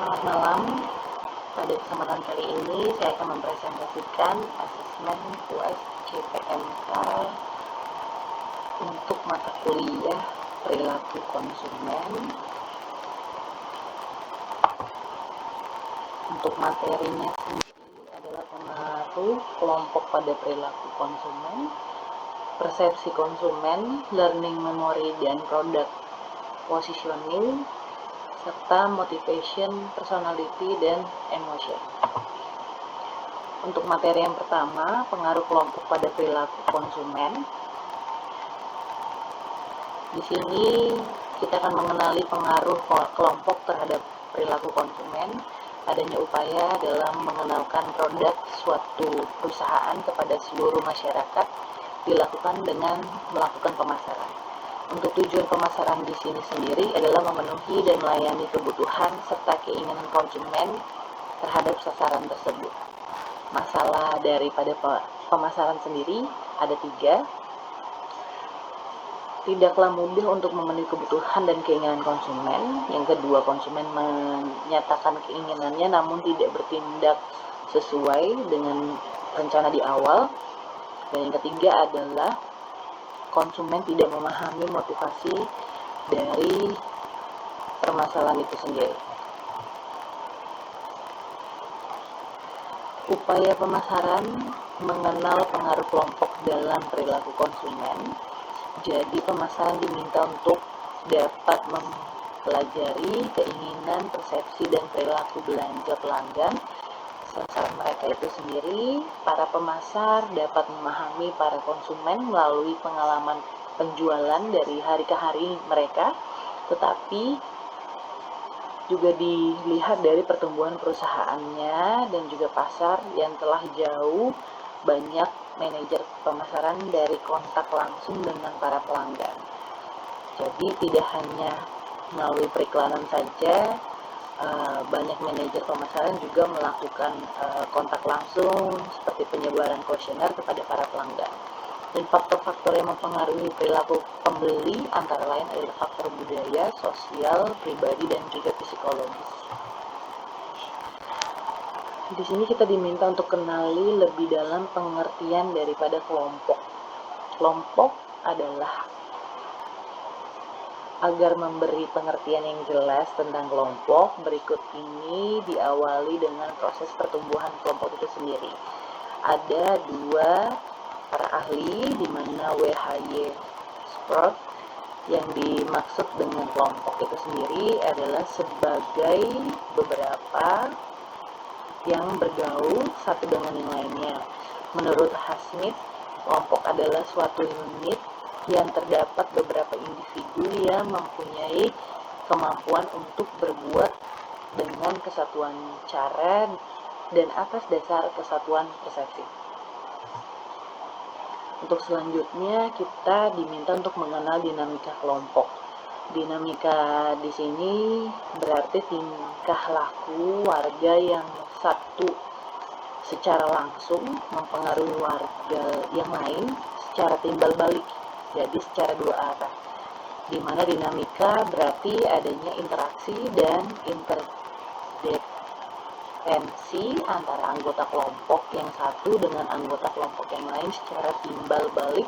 Selamat malam. Pada kesempatan kali ini saya akan mempresentasikan asesmen UAS CPNK untuk mata kuliah perilaku konsumen. Untuk materinya sendiri adalah pengaruh kelompok pada perilaku konsumen, persepsi konsumen, learning memory dan product positioning, serta motivation, personality, dan emotion. Untuk materi yang pertama, pengaruh kelompok pada perilaku konsumen. Di sini kita akan mengenali pengaruh kelompok terhadap perilaku konsumen. Adanya upaya dalam mengenalkan produk suatu perusahaan kepada seluruh masyarakat dilakukan dengan melakukan pemasaran. Untuk tujuan pemasaran di sini sendiri adalah memenuhi dan melayani kebutuhan serta keinginan konsumen terhadap sasaran tersebut. Masalah daripada pemasaran sendiri ada 3. Tidaklah mudah untuk memenuhi kebutuhan dan keinginan konsumen. Yang kedua, konsumen menyatakan keinginannya namun tidak bertindak sesuai dengan rencana di awal. Dan yang ketiga adalah konsumen tidak memahami motivasi dari permasalahan itu sendiri. Upaya pemasaran mengenal pengaruh kelompok dalam perilaku konsumen. Jadi pemasaran diminta untuk dapat mempelajari keinginan, persepsi, dan perilaku belanja pelanggan sasaran mereka itu sendiri. Para pemasar dapat memahami para konsumen melalui pengalaman penjualan dari hari ke hari mereka, tetapi juga dilihat dari pertumbuhan perusahaannya dan juga pasar yang telah jauh banyak manajer pemasaran dari kontak langsung dengan para pelanggan. Jadi tidak hanya melalui periklanan saja, banyak manajer pemasaran juga melakukan kontak langsung seperti penyebaran kuesioner kepada para pelanggan. Dan faktor-faktor yang mempengaruhi perilaku pembeli antara lain adalah faktor budaya, sosial, pribadi, dan juga psikologis. Di sini kita diminta untuk kenali lebih dalam pengertian daripada kelompok. Kelompok adalah agar memberi pengertian yang jelas tentang kelompok, berikut ini diawali dengan proses pertumbuhan kelompok itu sendiri. Ada 2 para ahli, di mana W.H.Y. Sprott yang dimaksud dengan kelompok itu sendiri adalah sebagai beberapa yang bergaul satu dengan yang lainnya. Menurut Smith, kelompok adalah suatu unit yang terdapat beberapa individu yang mempunyai kemampuan untuk berbuat dengan kesatuan cara dan atas dasar kesatuan persepsi. Untuk selanjutnya kita diminta untuk mengenal dinamika kelompok. Dinamika di sini berarti tingkah laku warga yang satu secara langsung mempengaruhi warga yang lain secara timbal balik, jadi secara 2 arah. Di mana dinamika berarti adanya interaksi dan interdependensi antara anggota kelompok yang satu dengan anggota kelompok yang lain secara timbal balik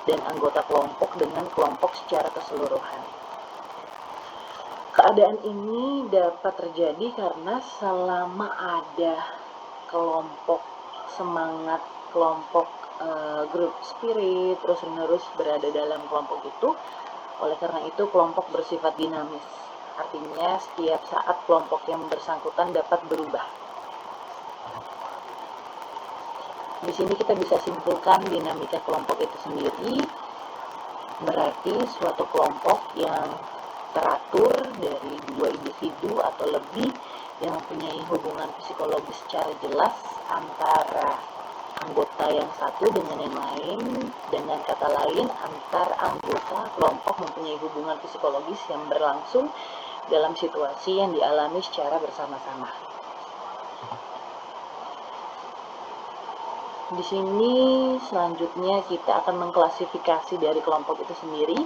dan anggota kelompok dengan kelompok secara keseluruhan. Keadaan ini dapat terjadi karena selama ada kelompok semangat, kelompok group spirit terus-menerus berada dalam kelompok itu. Oleh karena itu kelompok bersifat dinamis. Artinya setiap saat kelompok yang bersangkutan dapat berubah. Di sini kita bisa simpulkan dinamika kelompok itu sendiri berarti suatu kelompok yang teratur dari 2 individu atau lebih yang mempunyai hubungan psikologis secara jelas antara anggota yang satu dengan yang lain. Dengan kata lain, antar anggota kelompok mempunyai hubungan psikologis yang berlangsung dalam situasi yang dialami secara bersama-sama. Di sini selanjutnya kita akan mengklasifikasi dari kelompok itu sendiri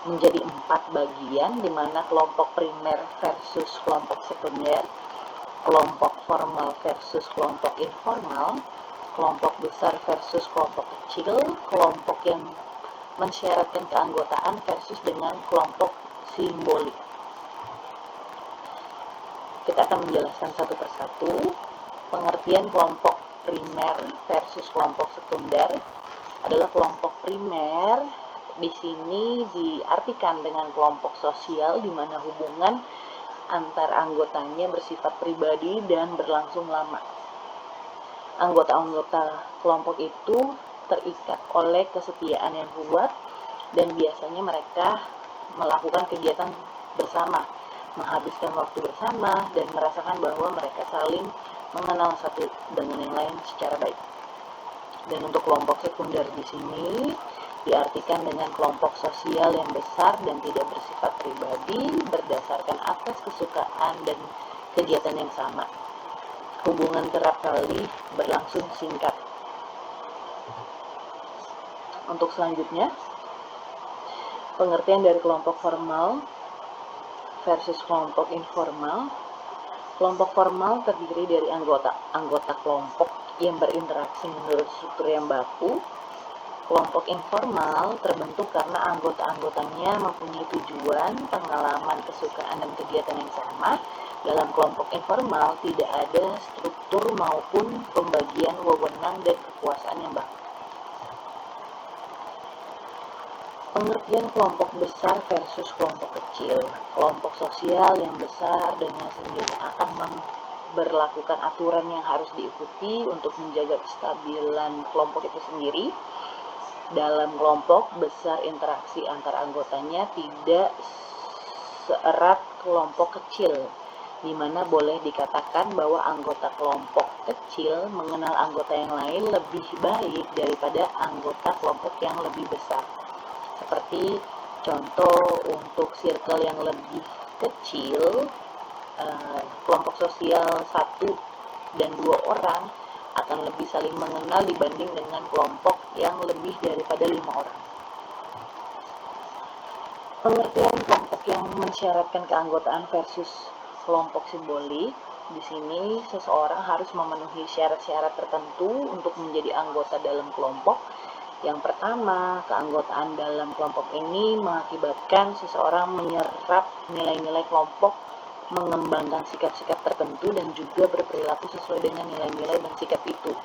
menjadi 4 bagian, di mana kelompok primer versus kelompok sekunder. kelompok formal versus kelompok informal, kelompok besar versus kelompok kecil, kelompok yang mensyaratkan keanggotaan versus dengan kelompok simbolik. Kita akan menjelaskan satu persatu. Pengertian kelompok primer versus kelompok sekunder adalah kelompok primer di sini diartikan dengan kelompok sosial di mana hubungan antar anggotanya bersifat pribadi dan berlangsung lama. Anggota-anggota kelompok itu terikat oleh kesetiaan yang kuat dan biasanya mereka melakukan kegiatan bersama, menghabiskan waktu bersama, dan merasakan bahwa mereka saling mengenal satu dengan yang lain secara baik. Dan untuk kelompok sekunder di sini diartikan dengan kelompok sosial yang besar dan tidak bersifat pribadi berdasarkan atas kesukaan dan kegiatan yang sama. Hubungan kerap kali berlangsung singkat. Untuk selanjutnya, pengertian dari kelompok formal versus kelompok informal. Kelompok formal terdiri dari anggota kelompok yang berinteraksi menurut struktur yang baku. Kelompok informal terbentuk karena anggota-anggotanya mempunyai tujuan, pengalaman, kesukaan, dan kegiatan yang sama. Dalam kelompok informal tidak ada struktur maupun pembagian wewenang dan kekuasaan yang baku. Pengertian kelompok besar versus kelompok kecil. Kelompok sosial yang besar dengan sendirinya akan berlakukan aturan yang harus diikuti untuk menjaga kestabilan kelompok itu sendiri. Dalam kelompok besar, interaksi antar anggotanya tidak seerat kelompok kecil, di mana boleh dikatakan bahwa anggota kelompok kecil mengenal anggota yang lain lebih baik daripada anggota kelompok yang lebih besar. Seperti contoh untuk circle yang lebih kecil, kelompok sosial 1 dan 2 orang akan lebih saling mengenal dibanding dengan kelompok yang lebih daripada 5 orang. Pengertian kelompok yang mensyaratkan keanggotaan versus kelompok simbolik. Di sini seseorang harus memenuhi syarat-syarat tertentu untuk menjadi anggota dalam kelompok. Yang pertama, keanggotaan dalam kelompok ini mengakibatkan seseorang menyerap nilai-nilai kelompok, mengembangkan sikap-sikap tertentu, dan juga berperilaku sesuai dengan nilai-nilai dan sikap itu.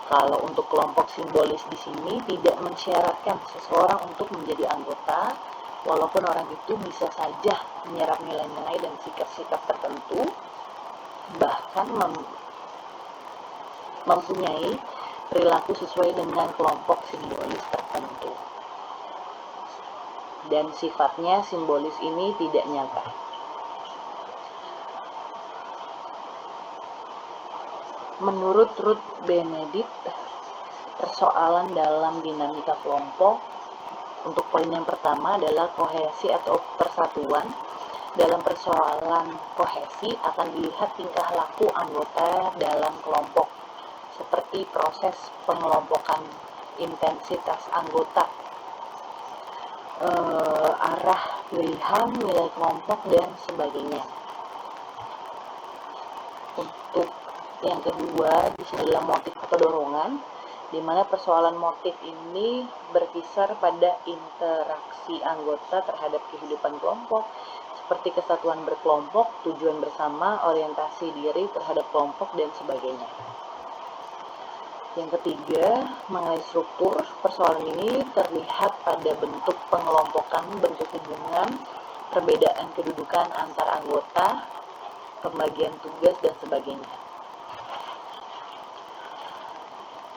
Kalau untuk kelompok simbolis di sini tidak mensyaratkan seseorang untuk menjadi anggota, walaupun orang itu bisa saja menyerap nilai-nilai dan sikap-sikap tertentu, bahkan mempunyai perilaku sesuai dengan kelompok simbolis tertentu. Dan sifatnya simbolis ini tidak nyata. Menurut Ruth Benedict, persoalan dalam dinamika kelompok, untuk poin yang pertama adalah kohesi atau persatuan. Dalam persoalan kohesi akan dilihat tingkah laku anggota dalam kelompok, seperti proses pengelompokan, intensitas anggota, arah pilihan, nilai kelompok, dan sebagainya. Untuk yang kedua, di sini adalah motif atau dorongan, di mana persoalan motif ini berkisar pada interaksi anggota terhadap kehidupan kelompok, seperti kesatuan berkelompok, tujuan bersama, orientasi diri terhadap kelompok, dan sebagainya. Yang ketiga, mengenai struktur, persoalan ini terlihat pada bentuk pengelompokan, bentuk hubungan, perbedaan kedudukan antar anggota, pembagian tugas, dan sebagainya.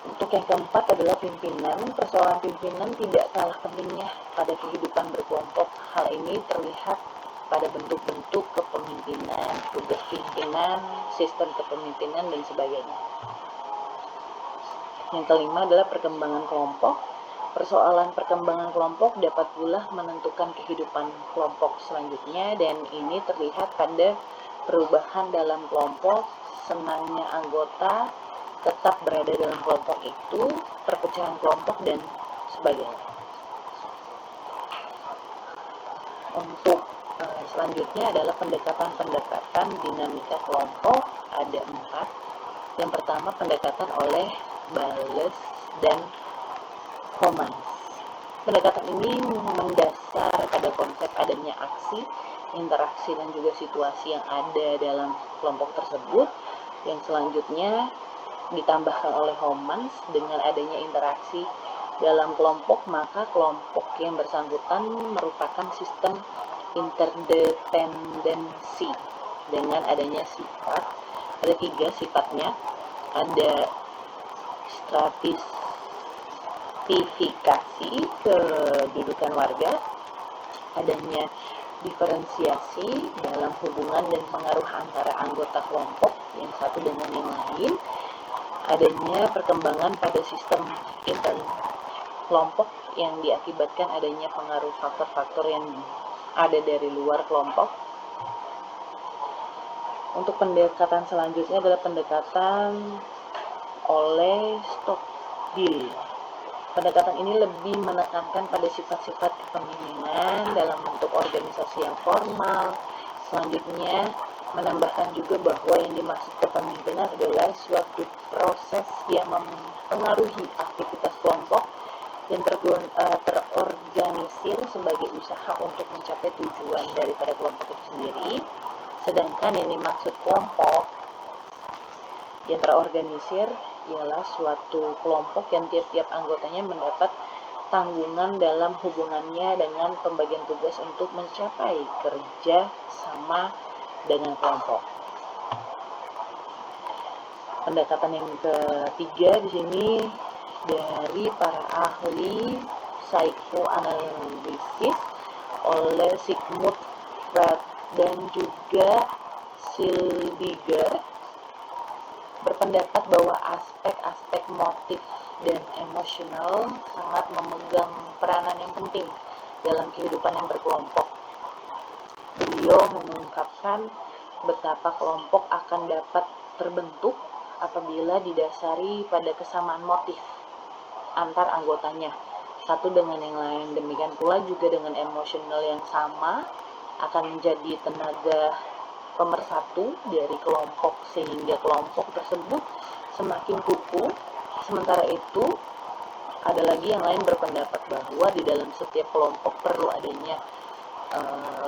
Untuk yang keempat adalah pimpinan. Persoalan pimpinan tidak kalah pentingnya pada kehidupan berkelompok. Hal ini terlihat pada bentuk-bentuk kepemimpinan, tugas pimpinan, sistem kepemimpinan, dan sebagainya. Yang kelima adalah perkembangan kelompok. Persoalan perkembangan kelompok dapat pula menentukan kehidupan kelompok selanjutnya, dan ini terlihat pada perubahan dalam kelompok, senangnya anggota tetap berada dalam kelompok itu, perpecahan kelompok, dan sebagainya. Untuk Selanjutnya adalah pendekatan-pendekatan dinamika kelompok, ada 4. Yang pertama, pendekatan oleh Bales dan Homans. Pendekatan ini mendasar pada konsep adanya aksi, interaksi, dan juga situasi yang ada dalam kelompok tersebut. Yang selanjutnya ditambahkan oleh Homans, dengan adanya interaksi dalam kelompok, maka kelompok yang bersangkutan merupakan sistem interdependensi dengan adanya sifat. Ada 3 sifatnya, ada stratifikasi kedudukan warga, adanya diferensiasi dalam hubungan dan pengaruh antara anggota kelompok yang satu dengan yang lain, adanya perkembangan pada sistem kelompok yang diakibatkan adanya pengaruh faktor-faktor yang ada dari luar kelompok. Untuk pendekatan selanjutnya adalah pendekatan oleh Stockdale. Pendekatan ini lebih menekankan pada sifat-sifat kepemimpinan dalam bentuk organisasi yang formal. Selanjutnya menambahkan juga bahwa yang dimaksud kepemimpinan adalah suatu proses yang mempengaruhi aktivitas kelompok yang terorganisir sebagai usaha untuk mencapai tujuan daripada kelompok itu sendiri. Sedangkan yang dimaksud kelompok yang terorganisir ialah suatu kelompok yang tiap-tiap anggotanya mendapat tanggungan dalam hubungannya dengan pembagian tugas untuk mencapai kerja sama dengan kelompok. Pendekatan yang ketiga di sini dari para ahli psikoanalisis oleh Sigmund Freud dan juga Silbiger, berpendapat bahwa aspek-aspek motif dan emosional sangat memegang peranan yang penting dalam kehidupan yang berkelompok. Beliau mengungkapkan betapa kelompok akan dapat terbentuk apabila didasari pada kesamaan motif antar anggotanya satu dengan yang lain. Demikian pula juga dengan emosional yang sama akan menjadi tenaga pemersatu dari kelompok sehingga kelompok tersebut semakin kukuh. Sementara itu ada lagi yang lain berpendapat bahwa di dalam setiap kelompok perlu adanya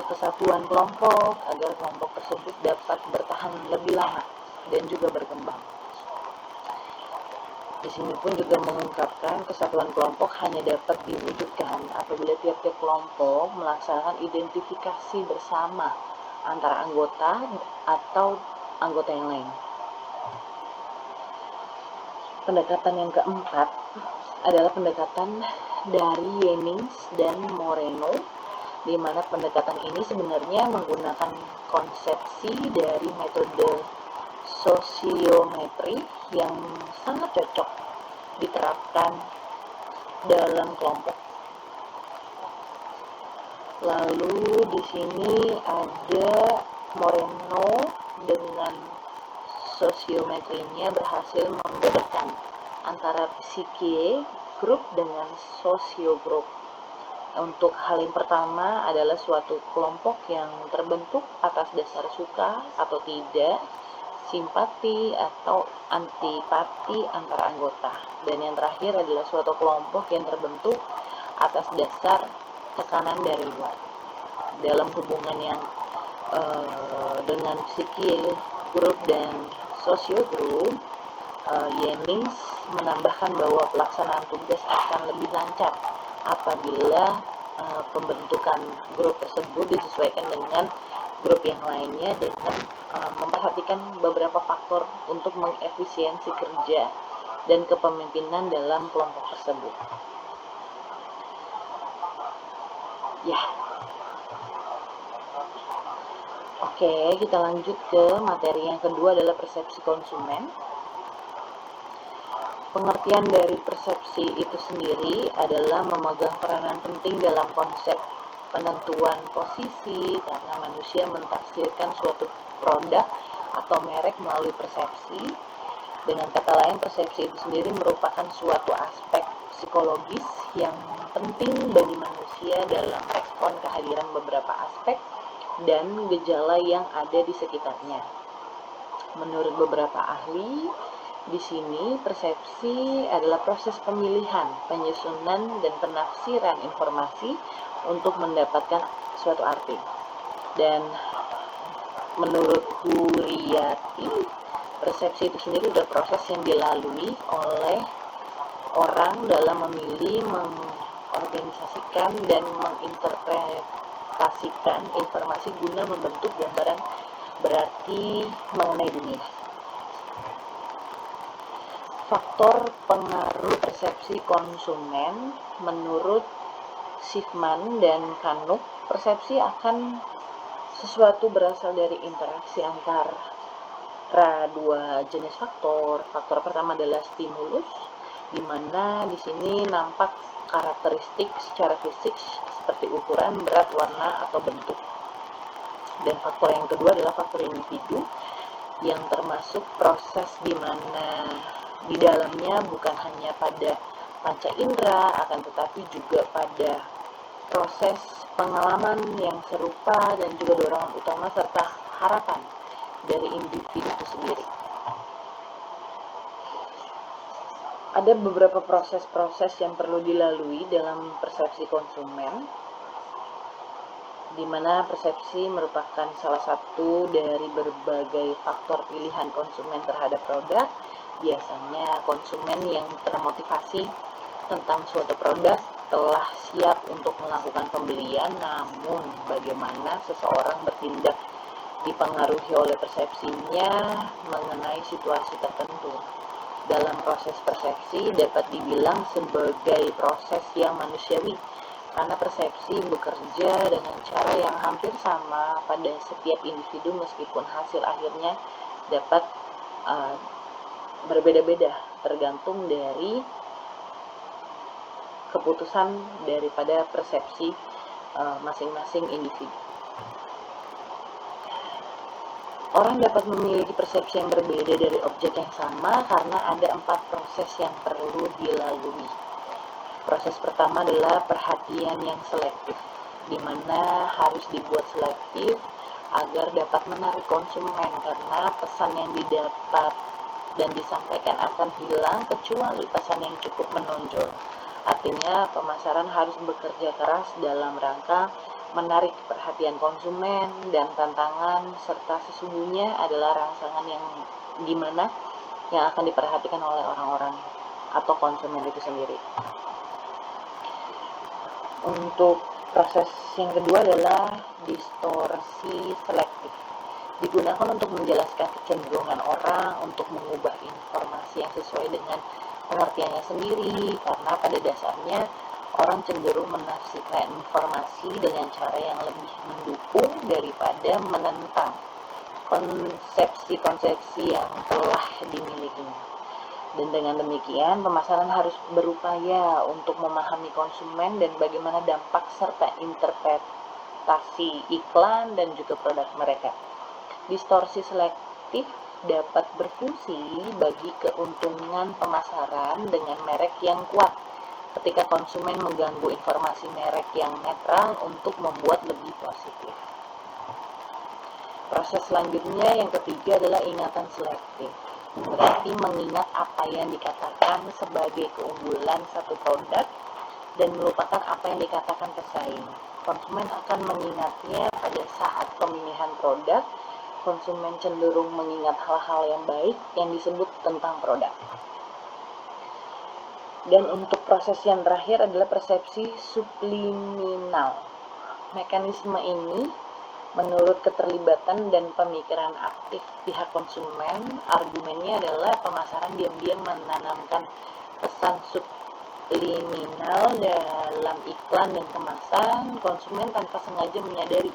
kesatuan kelompok agar kelompok tersebut dapat bertahan lebih lama dan juga berkembang. Di sini pun juga mengungkapkan kesatuan kelompok hanya dapat diwujudkan apabila tiap-tiap kelompok melaksanakan identifikasi bersama antara anggota atau anggota yang lain. Pendekatan yang keempat adalah pendekatan dari Jennings dan Moreno, di mana pendekatan ini sebenarnya menggunakan konsepsi dari metode sosiometri yang sangat cocok diterapkan dalam kelompok. Lalu di sini ada Moreno dengan sosiometrinya berhasil membedakan antara psike grup dengan sosiogrup. Untuk hal yang pertama adalah suatu kelompok yang terbentuk atas dasar suka atau tidak, simpati atau antipati antara anggota. Dan yang terakhir adalah suatu kelompok yang terbentuk atas dasar tekanan dari luar. Dalam hubungan yang dengan psike grup dan sosiogrup, Jennings menambahkan bahwa pelaksanaan tugas akan lebih lancar apabila pembentukan grup tersebut disesuaikan dengan grup yang lainnya dengan memperhatikan beberapa faktor untuk mengefisiensi kerja dan kepemimpinan dalam kelompok tersebut. Ya. Oke, kita lanjut ke materi yang kedua adalah persepsi konsumen. Pengertian dari persepsi itu sendiri adalah memegang peranan penting dalam konsep penentuan posisi, karena manusia mentafsirkan suatu produk atau merek melalui persepsi. Dengan kata lain, persepsi itu sendiri merupakan suatu aspek psikologis yang penting bagi manusia dalam respon kehadiran beberapa aspek dan gejala yang ada di sekitarnya. Menurut beberapa ahli, di sini persepsi adalah proses pemilihan, penyusunan, dan penafsiran informasi untuk mendapatkan suatu arti. Dan menurut Huriyati, persepsi itu sendiri adalah proses yang dilalui oleh orang dalam memilih, mengorganisasikan, dan menginterpretasikan informasi guna membentuk gambaran berarti mengenai dunia. Faktor pengaruh persepsi konsumen menurut Schiffman dan Kanuk, persepsi akan sesuatu berasal dari interaksi antara dua jenis faktor. Faktor pertama adalah stimulus, di mana di sini nampak karakteristik secara fisik seperti ukuran, berat, warna, atau bentuk. Dan faktor yang kedua adalah faktor individu, yang termasuk proses di mana di dalamnya bukan hanya pada panca indera, akan tetapi juga pada proses pengalaman yang serupa dan juga dorongan utama serta harapan dari individu itu sendiri. Ada beberapa proses-proses yang perlu dilalui dalam persepsi konsumen, di mana persepsi merupakan salah satu dari berbagai faktor pilihan konsumen terhadap produk. Biasanya konsumen yang termotivasi tentang suatu produk telah siap untuk melakukan pembelian, namun bagaimana seseorang bertindak dipengaruhi oleh persepsinya mengenai situasi tertentu. Dalam proses persepsi dapat dibilang sebagai proses yang manusiawi, karena persepsi bekerja dengan cara yang hampir sama pada setiap individu meskipun hasil akhirnya dapat berbeda-beda tergantung dari keputusan daripada persepsi masing-masing individu. Orang dapat memiliki persepsi yang berbeda dari objek yang sama karena ada 4 proses yang perlu dilalui. Proses pertama adalah perhatian yang selektif, di mana harus dibuat selektif agar dapat menarik konsumen, karena pesan yang didapat dan disampaikan akan hilang kecuali pesan yang cukup menonjol. Artinya pemasaran harus bekerja keras dalam rangka menarik perhatian konsumen, dan tantangan serta sesungguhnya adalah rangsangan yang gimana yang akan diperhatikan oleh orang-orang atau konsumen itu sendiri. Untuk proses yang kedua adalah distorsi selektif, digunakan untuk menjelaskan kecenderungan orang untuk mengubah informasi yang sesuai dengan pengertiannya sendiri, karena pada dasarnya orang cenderung menafsirkan informasi dengan cara yang lebih mendukung daripada menentang konsepsi-konsepsi yang telah dimilikinya. Dan dengan demikian, pemasaran harus berupaya untuk memahami konsumen dan bagaimana dampak serta interpretasi iklan dan juga produk mereka. Distorsi selektif dapat berfungsi bagi keuntungan pemasaran dengan merek yang kuat, ketika konsumen mengganggu informasi merek yang netral untuk membuat lebih positif. Proses selanjutnya yang ketiga adalah ingatan selektif, berarti mengingat apa yang dikatakan sebagai keunggulan satu produk dan melupakan apa yang dikatakan pesaing. Konsumen akan mengingatnya pada saat pemilihan produk. Konsumen cenderung mengingat hal-hal yang baik yang disebut tentang produk. Dan untuk proses yang terakhir adalah persepsi subliminal. Mekanisme ini menurut keterlibatan dan pemikiran aktif pihak konsumen, argumennya adalah pemasaran diam-diam menanamkan pesan subliminal dalam iklan dan kemasan. Konsumen tanpa sengaja menyadari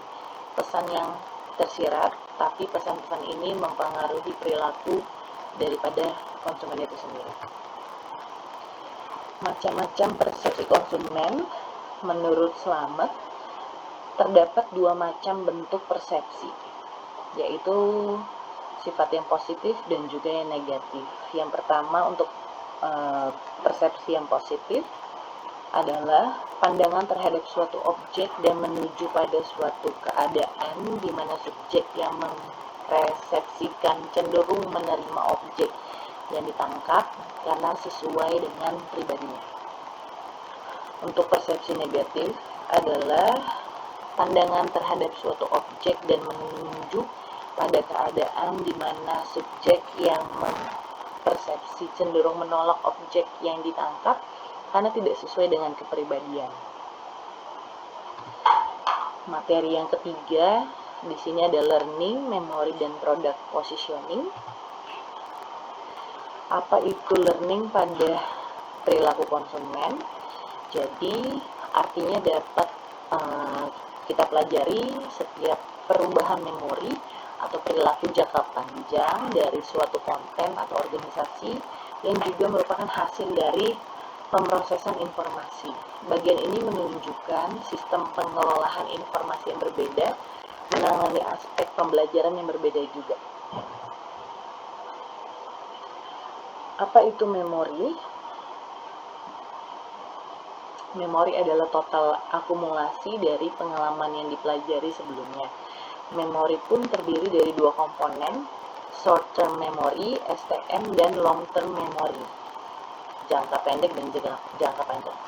pesan yang tersirat, tapi pesan-pesan ini mempengaruhi perilaku daripada konsumen itu sendiri. Macam-macam persepsi konsumen. Menurut Slamet, terdapat 2 macam bentuk persepsi, yaitu sifat yang positif dan juga yang negatif. Yang pertama untuk persepsi yang positif, adalah pandangan terhadap suatu objek dan menuju pada suatu keadaan di mana subjek yang mempersepsikan cenderung menerima objek yang ditangkap karena sesuai dengan pribadinya. Untuk persepsi negatif adalah pandangan terhadap suatu objek dan menuju pada keadaan di mana subjek yang mempersepsi cenderung menolak objek yang ditangkap karena tidak sesuai dengan kepribadian. Materi yang ketiga di sini ada learning, memory, dan product positioning. Apa itu learning pada perilaku konsumen? Jadi artinya dapat kita pelajari setiap perubahan memori atau perilaku jangka panjang dari suatu konten atau organisasi yang juga merupakan hasil dari pemrosesan informasi. Bagian ini menunjukkan sistem pengelolaan informasi yang berbeda, menangani aspek pembelajaran yang berbeda juga. Apa itu memori? Memori adalah total akumulasi dari pengalaman yang dipelajari sebelumnya. Memori pun terdiri dari dua komponen, short term memory, STM, dan long term memory, jangka pendek dan jangka panjang.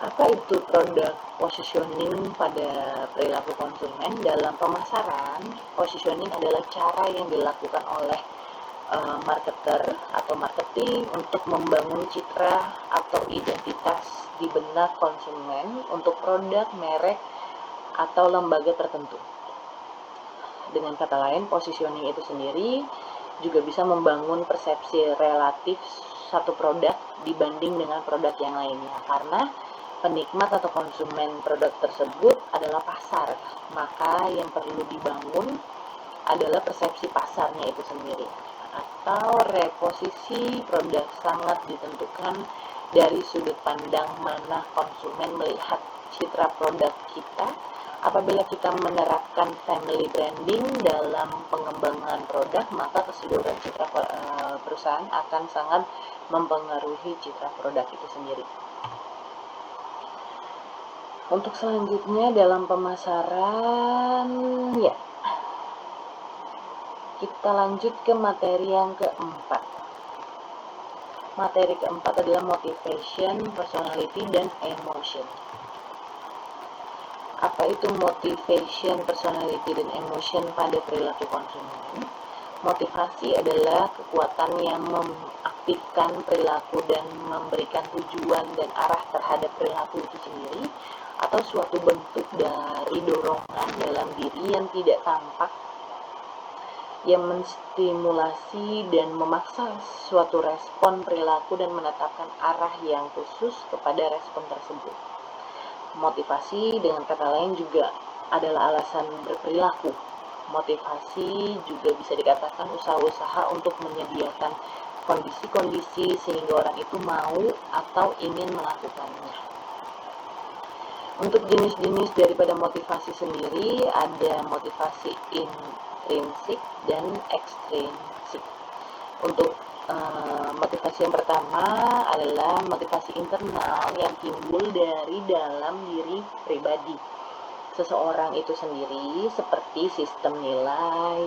Apa itu product positioning pada perilaku konsumen? Dalam pemasaran, positioning adalah cara yang dilakukan oleh marketer atau marketing untuk membangun citra atau identitas di benak konsumen untuk produk, merek, atau lembaga tertentu. Dengan kata lain, positioning itu sendiri juga bisa membangun persepsi relatif satu produk dibanding dengan produk yang lainnya, karena penikmat atau konsumen produk tersebut adalah pasar, maka yang perlu dibangun adalah persepsi pasarnya itu sendiri. Atau reposisi produk sangat ditentukan dari sudut pandang mana konsumen melihat citra produk kita. Apabila kita menerapkan family branding dalam pengembangan produk, maka keseluruhan citra perusahaan akan sangat mempengaruhi citra produk itu sendiri. Untuk selanjutnya dalam pemasaran, ya, kita lanjut ke materi yang keempat. Materi keempat adalah motivation, personality, dan emotion. Apa itu motivation, personality, dan emotion pada perilaku konsumen? Motivasi adalah kekuatan yang mengaktifkan perilaku dan memberikan tujuan dan arah terhadap perilaku itu sendiri, atau suatu bentuk dari dorongan dalam diri yang tidak tampak yang menstimulasi dan memaksa suatu respon perilaku dan menetapkan arah yang khusus kepada respon tersebut. Motivasi dengan kata lain juga adalah alasan berperilaku. Motivasi juga bisa dikatakan usaha-usaha untuk menyediakan kondisi-kondisi sehingga orang itu mau atau ingin melakukannya. Untuk jenis-jenis daripada motivasi sendiri ada motivasi intrinsik dan ekstrinsik. Untuk motivasi yang pertama adalah motivasi internal yang timbul dari dalam diri pribadi seseorang itu sendiri, seperti sistem nilai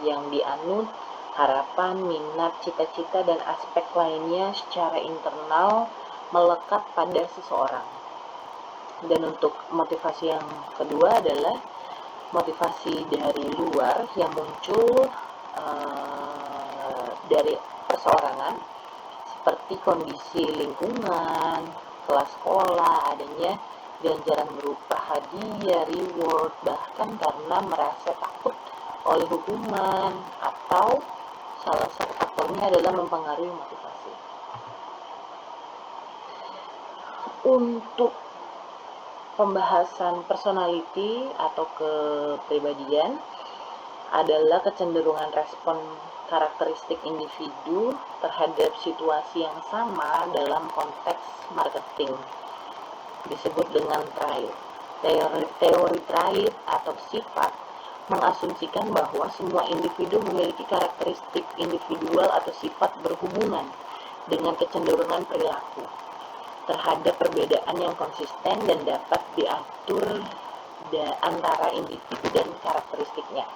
yang dianut, harapan, minat, cita-cita, dan aspek lainnya secara internal melekat pada seseorang. Dan untuk motivasi yang kedua adalah motivasi dari luar yang muncul dari perseorangan, seperti kondisi lingkungan, kelas sekolah, adanya ganjaran berupa hadiah, reward, bahkan karena merasa takut oleh hukuman, atau salah satu faktornya adalah mempengaruhi motivasi. Untuk pembahasan personality atau kepribadian adalah kecenderungan respon karakteristik individu terhadap situasi yang sama dalam konteks marketing, disebut dengan trait. Teori trait atau sifat mengasumsikan bahwa semua individu memiliki karakteristik individual atau sifat berhubungan dengan kecenderungan perilaku. terhadap perbedaan yang konsisten dan dapat diatur antara individu dan karakteristiknya.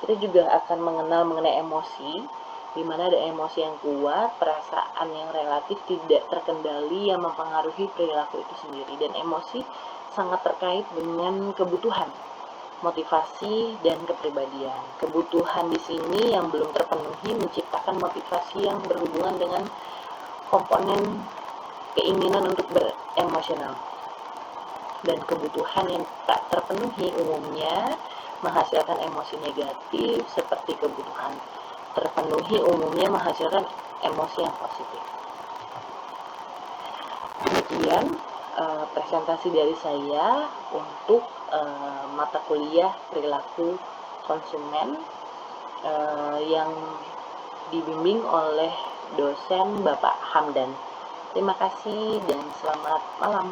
Kita juga akan mengenal mengenai emosi, di mana ada emosi yang kuat, perasaan yang relatif tidak terkendali yang mempengaruhi perilaku itu sendiri. Dan emosi sangat terkait dengan kebutuhan, motivasi, dan kepribadian. Kebutuhan di sini yang belum terpenuhi menciptakan motivasi yang berhubungan dengan komponen keinginan untuk beremosional. Dan kebutuhan yang tak terpenuhi umumnya menghasilkan emosi negatif, seperti kebutuhan terpenuhi umumnya menghasilkan emosi yang positif. Demikian presentasi dari saya untuk mata kuliah perilaku konsumen yang dibimbing oleh dosen Bapak Hamdan. Terima kasih dan selamat malam.